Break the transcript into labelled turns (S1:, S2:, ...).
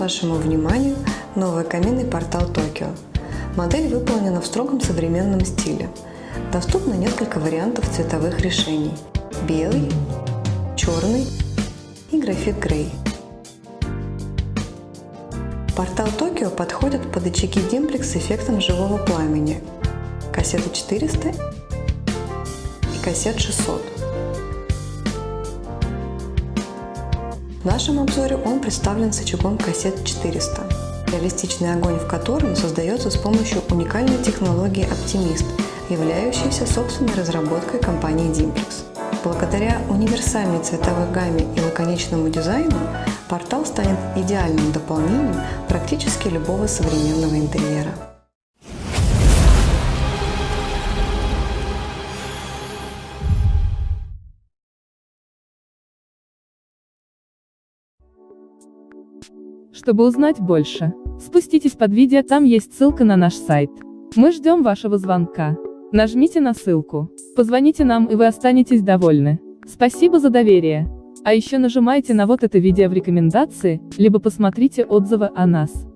S1: вашему вниманию новый каминный портал Токио. Модель выполнена в строгом современном стиле. Доступно несколько вариантов цветовых решений – белый, черный и графит-грей. Портал Токио подходит под очаги Dimplex с эффектом живого пламени, кассету 400 и кассет 600. В нашем обзоре он представлен с очагом кассет 400, реалистичный огонь в котором создается с помощью уникальной технологии Optimist, являющейся собственной разработкой компании Dimplex. Благодаря универсальной цветовой гамме и лаконичному дизайну портал станет идеальным дополнением практически любого современного интерьера.
S2: Чтобы узнать больше, спуститесь под видео, там есть ссылка на наш сайт. Мы ждем вашего звонка. Нажмите на ссылку, позвоните нам, и вы останетесь довольны. Спасибо за доверие. А еще нажимайте на вот это видео в рекомендации, либо посмотрите отзывы о нас.